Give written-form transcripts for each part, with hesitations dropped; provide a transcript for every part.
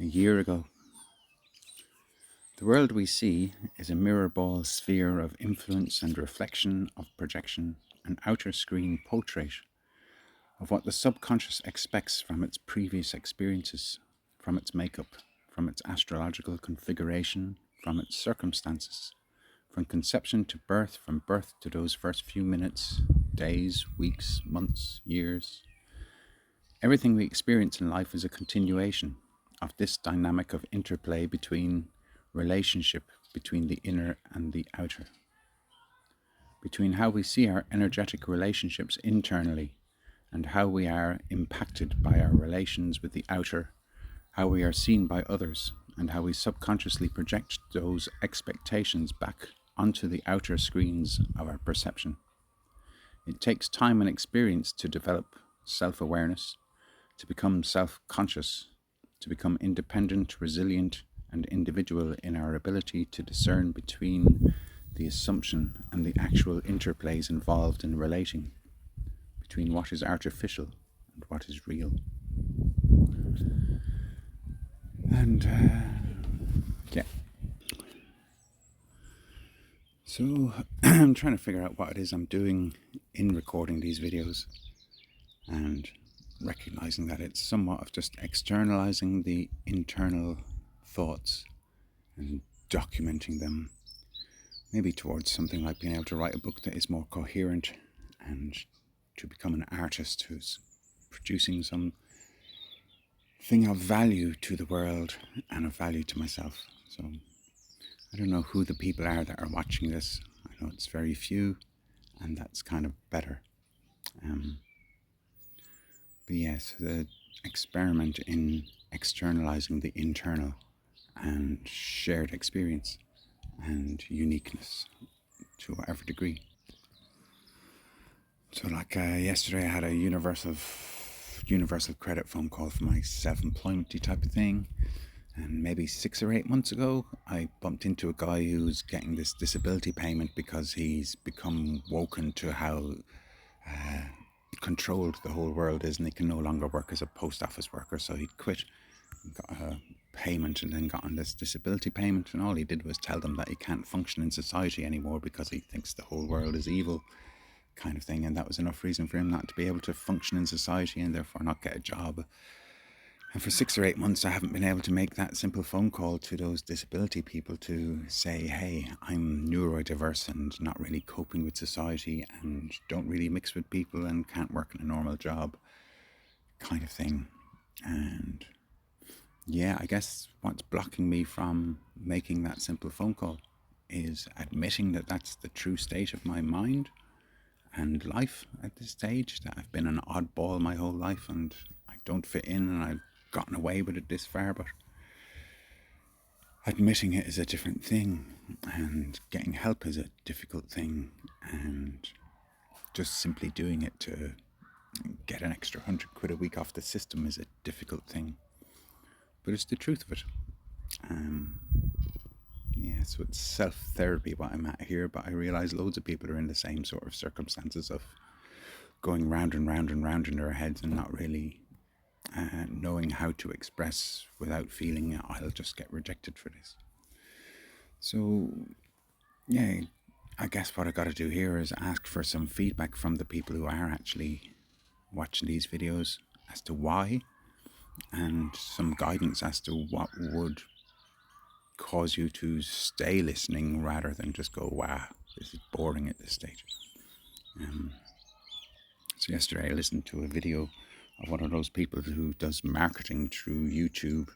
A year ago. The world we see is a mirror ball sphere of influence and reflection, of projection, an outer screen portrait of what the subconscious expects from its previous experiences, from its makeup, from its astrological configuration, from its circumstances, from conception to birth, from birth to those first few minutes, days, weeks, months, years. Everything we experience in life is a continuation of this dynamic of interplay between relationship between the inner and the outer, between how we see our energetic relationships internally and how we are impacted by our relations with the outer, how we are seen by others, and how we subconsciously project those expectations back onto the outer screens of our perception. It takes time and experience to develop self-awareness, to become self-conscious, to become independent, resilient, and individual in our ability to discern between the assumption and the actual interplays involved in relating, between what is artificial and what is real. And yeah. So I'm trying to figure out what it is I'm doing in recording these videos, and recognizing that it's somewhat of just externalizing the internal thoughts and documenting them, maybe towards something like being able to write a book that is more coherent, and to become an artist who's producing some thing of value to the world and of value to myself. So I don't know who the people are that are watching this. I know it's very few, and that's kind of better. But yes, the experiment in externalizing the internal and shared experience and uniqueness to whatever degree. So like yesterday I had a universal credit phone call for my self-employment type of thing, and maybe 6 or 8 months ago I bumped into a guy who's getting this disability payment because he's become woken to how controlled the whole world is, and he can no longer work as a post office worker, so he quit and got a payment and then got on this disability payment, and all he did was tell them that he can't function in society anymore because he thinks the whole world is evil, kind of thing, and that was enough reason for him not to be able to function in society and therefore not get a job. And for 6 or 8 months I haven't been able to make that simple phone call to those disability people to say, hey, I'm neurodiverse and not really coping with society and don't really mix with people and can't work in a normal job, kind of thing. And yeah, I guess what's blocking me from making that simple phone call is admitting that that's the true state of my mind and life at this stage, that I've been an oddball my whole life and I don't fit in and I've gotten away with it this far. But admitting it is a different thing, and getting help is a difficult thing, and just simply doing it to get an extra £100 a week off the system is a difficult thing. But it's the truth of it. Yeah, so it's self-therapy what I'm at here, but I realise loads of people are in the same sort of circumstances of going round and round and round in their heads and not really knowing how to express without feeling I'll just get rejected for this. So yeah, I guess what I got to do here is ask for some feedback from the people who are actually watching these videos as to why, and some guidance as to what would cause you to stay listening rather than just go, wow, this is boring at this stage. So yesterday I listened to a video of one of those people who does marketing through YouTube,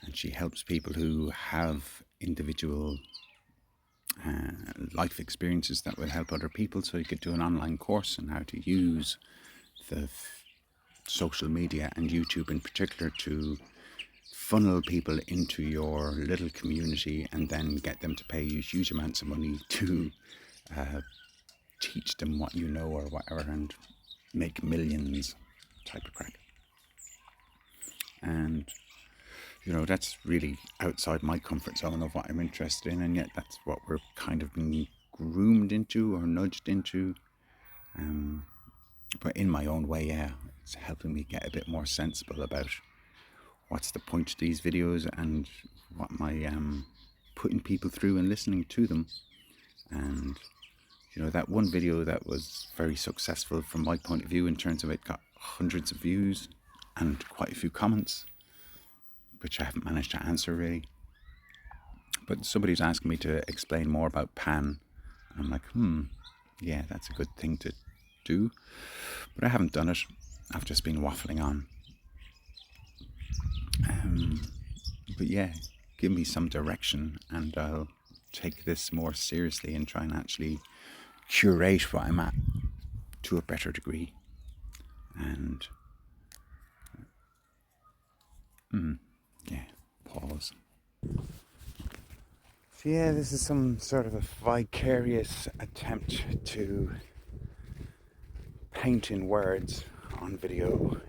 and she helps people who have individual life experiences that will help other people. So you could do an online course on how to use the social media and YouTube in particular to funnel people into your little community and then get them to pay you huge amounts of money to teach them what you know or whatever and make millions type of crack. And you know, that's really outside my comfort zone of what I'm interested in, and yet that's what we're kind of being groomed into or nudged into. But in my own way, yeah, it's helping me get a bit more sensible about what's the point of these videos and what am I putting people through and listening to them. And you know, that one video that was very successful from my point of view in terms of it got hundreds of views and quite a few comments, which I haven't managed to answer really. But somebody's asking me to explain more about Pan, and I'm like, yeah, that's a good thing to do, but I haven't done it. I've just been waffling on. But yeah, give me some direction and I'll take this more seriously and try and actually curate what I'm at to a better degree. And yeah, pause. So yeah, this is some sort of a vicarious attempt to paint in words on video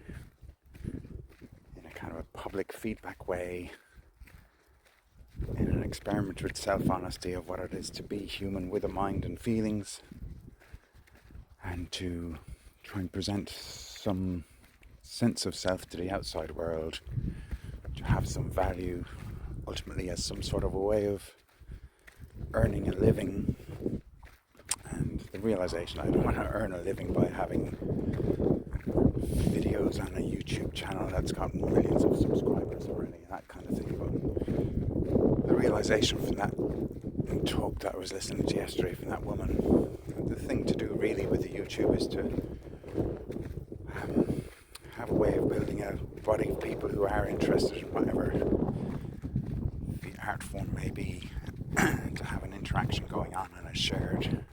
in a kind of a public feedback way, in an experiment with self-honesty of what it is to be human with a mind and feelings, and to try and present some sense of self to the outside world, to have some value ultimately as some sort of a way of earning a living. And the realization I don't want to earn a living by having videos on a YouTube channel that's got millions of subscribers already and that kind of thing. But the realization from that talk that I was listening to yesterday from that woman, the thing to do really with the YouTube is to have a way of building a body of people who are interested in whatever the art form may be, to have an interaction going on and a shared,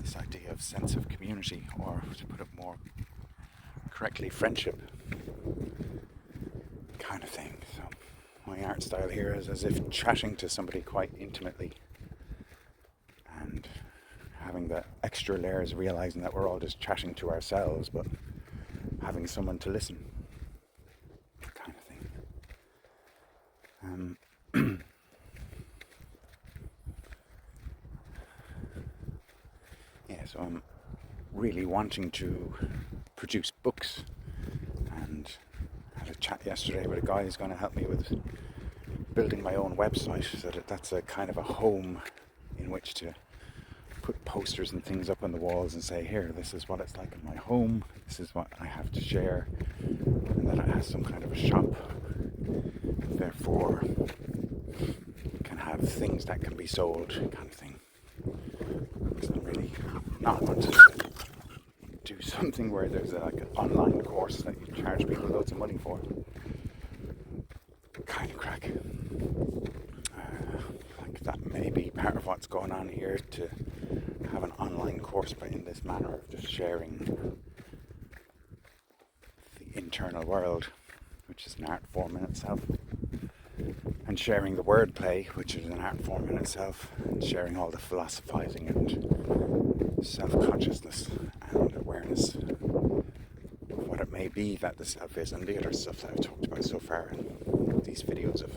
this idea of sense of community, or to put it more correctly, friendship kind of thing. So my art style here is as if chatting to somebody quite intimately, and having the extra layers, realizing that we're all just chatting to ourselves, but having someone to listen, kind of thing. So I'm really wanting to produce books, and I had a chat yesterday with a guy who's going to help me with building my own website, so that that's a kind of a home in which to put posters and things up on the walls and say, here, this is what it's like in my home, this is what I have to share, and that it has some kind of a shop, therefore can have things that can be sold, kind of thing. Because I really not want to do something where there's like an online course that you charge people loads of money for. Kind of crack. Like that may be part of what's going on here, to have an online course, but in this manner of just sharing the internal world, which is an art form in itself, and sharing the wordplay, which is an art form in itself, and sharing all the philosophizing and self-consciousness and awareness of what it may be that the self is, and the other stuff that I've talked about so far in these videos of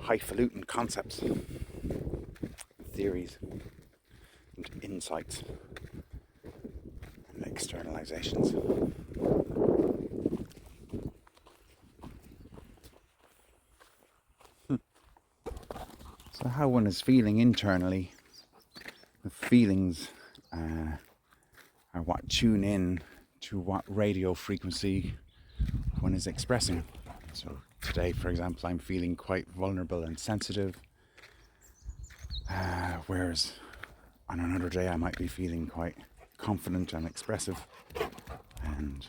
highfalutin concepts, theories, and insights, and externalizations. So how one is feeling internally, the feelings are what tune in to what radio frequency one is expressing. So today, for example, I'm feeling quite vulnerable and sensitive, whereas on another day I might be feeling quite confident and expressive. And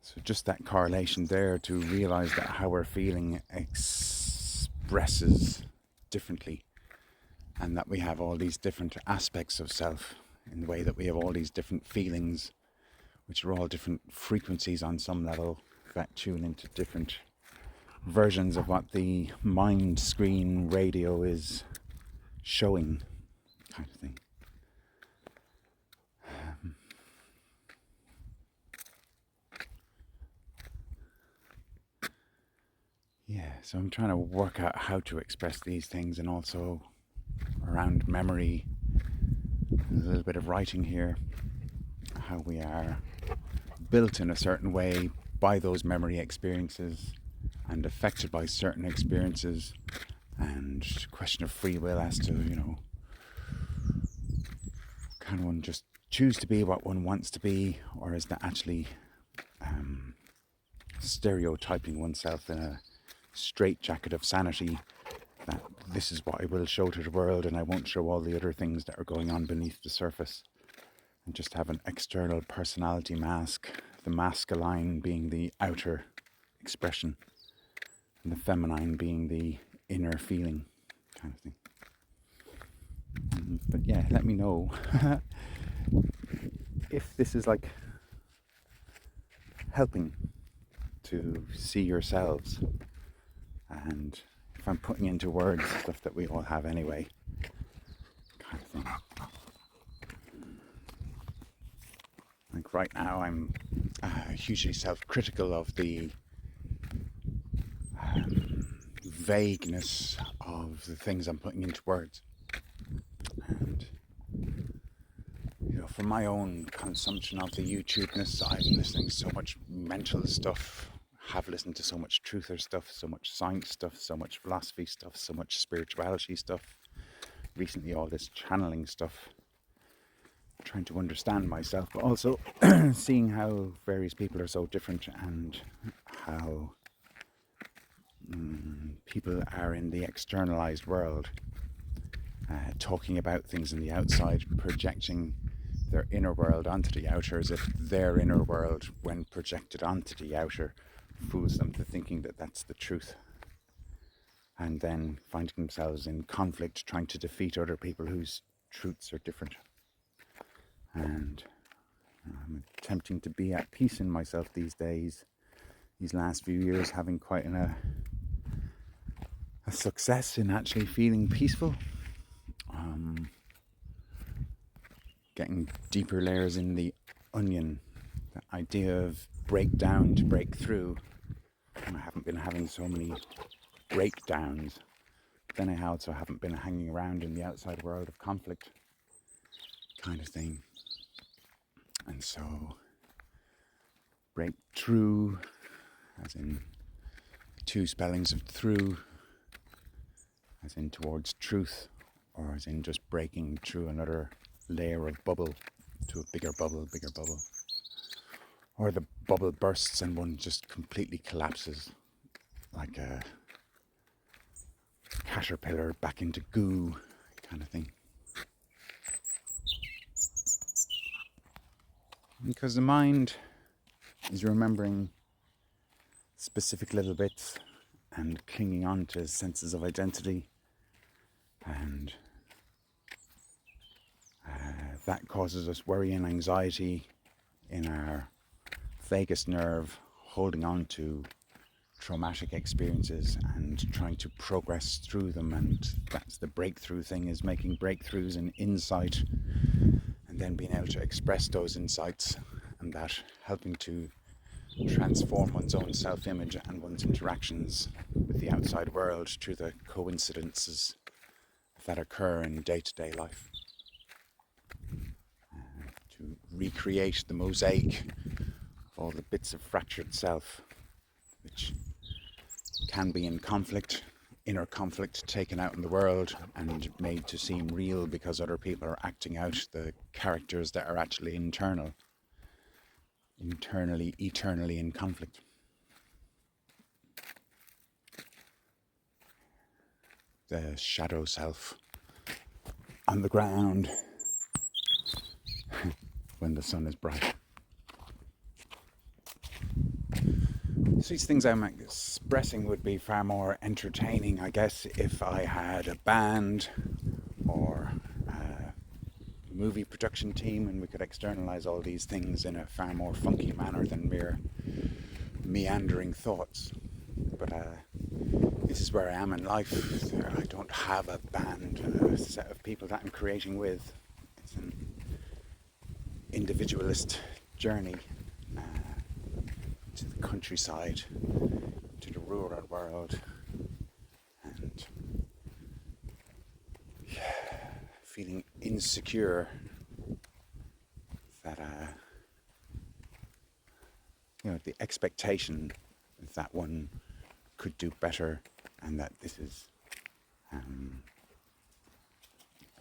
so just that correlation there, to realize that how we're feeling expresses differently, and that we have all these different aspects of self, in the way that we have all these different feelings, which are all different frequencies on some level, that tune into different versions of what the mind screen radio is showing, kind of thing. So I'm trying to work out how to express these things, and also around memory, and a little bit of writing here, how we are built in a certain way by those memory experiences and affected by certain experiences, and question of free will as to, can one just choose to be what one wants to be, or is that actually stereotyping oneself in a straitjacket of sanity, that this is what I will show to the world and I won't show all the other things that are going on beneath the surface, and just have an external personality mask, the masculine being the outer expression and the feminine being the inner feeling kind of thing. But yeah, let me know if this is like helping to see yourselves, and if I'm putting into words stuff that we all have anyway, kind of thing. Like right now I'm hugely self-critical of the vagueness of the things I'm putting into words. And for my own consumption of the YouTubeness, I'm listening to so much mental stuff, have listened to so much truther stuff, so much science stuff, so much philosophy stuff, so much spirituality stuff. Recently all this channeling stuff, trying to understand myself, but also seeing how various people are so different, and how people are in the externalized world, talking about things in the outside, projecting their inner world onto the outer, as if their inner world, when projected onto the outer, fools them to thinking that that's the truth, and then finding themselves in conflict trying to defeat other people whose truths are different. And I'm attempting to be at peace in myself these days, these last few years, having quite a success in actually feeling peaceful, getting deeper layers in the onion, the idea of breakdown to break through. And I haven't been having so many breakdowns, then I also haven't been hanging around in the outside world of conflict kind of thing. And so break through, as in two spellings of through, as in towards truth, or as in just breaking through another layer of bubble to a bigger bubble, or the bubble bursts and one just completely collapses like a caterpillar back into goo kind of thing. Because the mind is remembering specific little bits and clinging on to senses of identity, and that causes us worry and anxiety in our vagus nerve, holding on to traumatic experiences and trying to progress through them. And that's the breakthrough thing, is making breakthroughs in insight and then being able to express those insights, and that helping to transform one's own self-image and one's interactions with the outside world through the coincidences that occur in day-to-day life. To recreate the mosaic of all the bits of fractured self, which can be in conflict, inner conflict, taken out in the world and made to seem real because other people are acting out the characters that are actually internally, eternally in conflict. The shadow self on the ground when the sun is bright. So these things I'm expressing would be far more entertaining, I guess, if I had a band or a movie production team and we could externalize all these things in a far more funky manner than mere meandering thoughts. But this is where I am in life. I don't have a band, a set of people that I'm creating with. It's an individualist journey to the countryside, to the rural world, and feeling insecure that the expectation that one could do better and that this is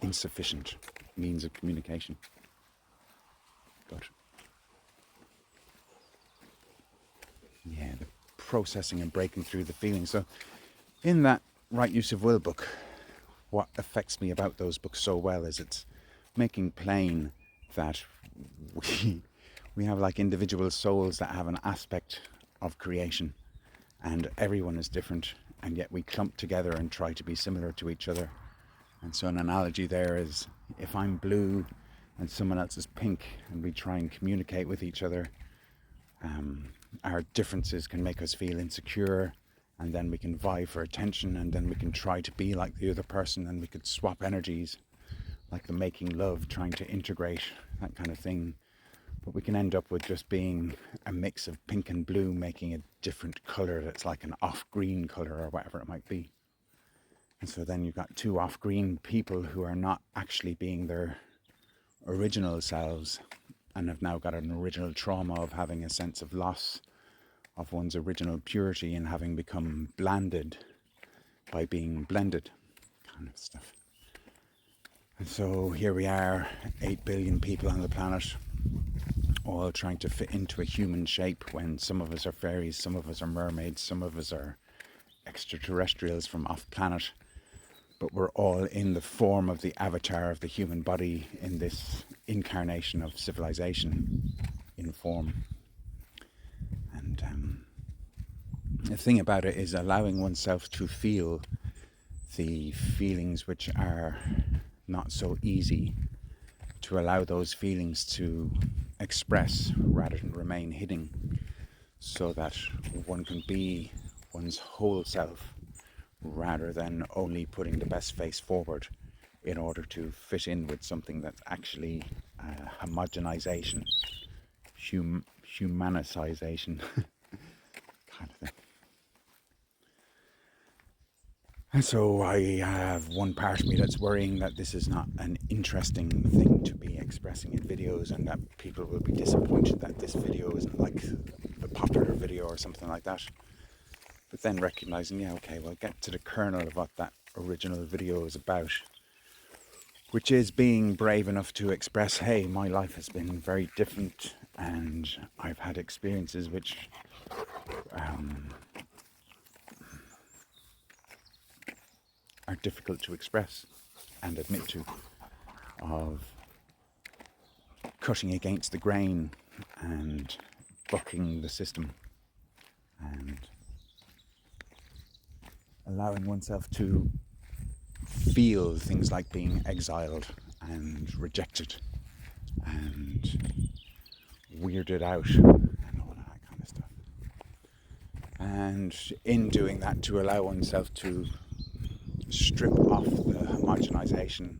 insufficient means of communication. But yeah, the processing and breaking through the feelings. So in that Right Use of Will book, what affects me about those books so well is it's making plain that we have like individual souls that have an aspect of creation, and everyone is different, and yet we clump together and try to be similar to each other. And so an analogy there is, if I'm blue and someone else is pink and we try and communicate with each other, our differences can make us feel insecure, and then we can vie for attention, and then we can try to be like the other person, and we could swap energies, like the making love, trying to integrate, that kind of thing. But we can end up with just being a mix of pink and blue, making a different colour that's like an off-green colour or whatever it might be. And so then you've got two off-green people who are not actually being their original selves, and have now got an original trauma of having a sense of loss of one's original purity and having become blanded by being blended, kind of stuff. And so here we are, 8 billion people on the planet, all trying to fit into a human shape, when some of us are fairies, some of us are mermaids, some of us are extraterrestrials from off planet, but we're all in the form of the avatar of the human body in this incarnation of civilization in form. And the thing about it is allowing oneself to feel the feelings which are not so easy, to allow those feelings to express rather than remain hidden, so that one can be one's whole self rather than only putting the best face forward in order to fit in with something that's actually homogenization, humanicization kind of thing. And so I have one part of me that's worrying that this is not an interesting thing to be expressing in videos, and that people will be disappointed that this video isn't like the popular video or something like that. But then recognizing, yeah, okay, well, get to the kernel of what that original video is about, which is being brave enough to express, hey, my life has been very different, and I've had experiences which are difficult to express and admit to, of cutting against the grain and bucking the system, and allowing oneself to feel things like being exiled and rejected and weirded out and all that kind of stuff. And in doing that, to allow oneself to strip off the homogenization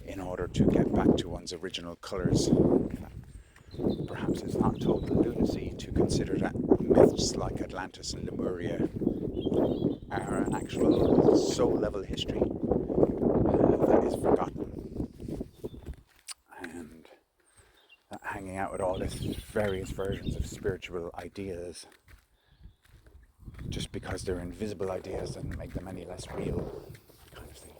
in order to get back to one's original colours. Perhaps it's not total lunacy to consider that myths like Atlantis and Lemuria are an actual soul-level history that is forgotten, and that hanging out with all these various versions of spiritual ideas, just because they're invisible ideas, doesn't make them any less real, kind of thing.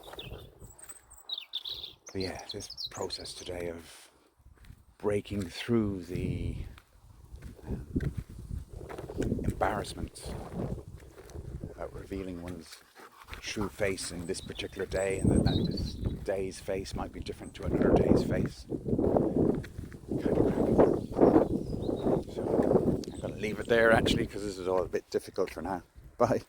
But yeah, this process today of breaking through the embarrassment about revealing one's true face in this particular day, and that this day's face might be different to another day's face. Kind of crazy. So I'm going to leave it there actually, because this is all a bit difficult for now. Bye.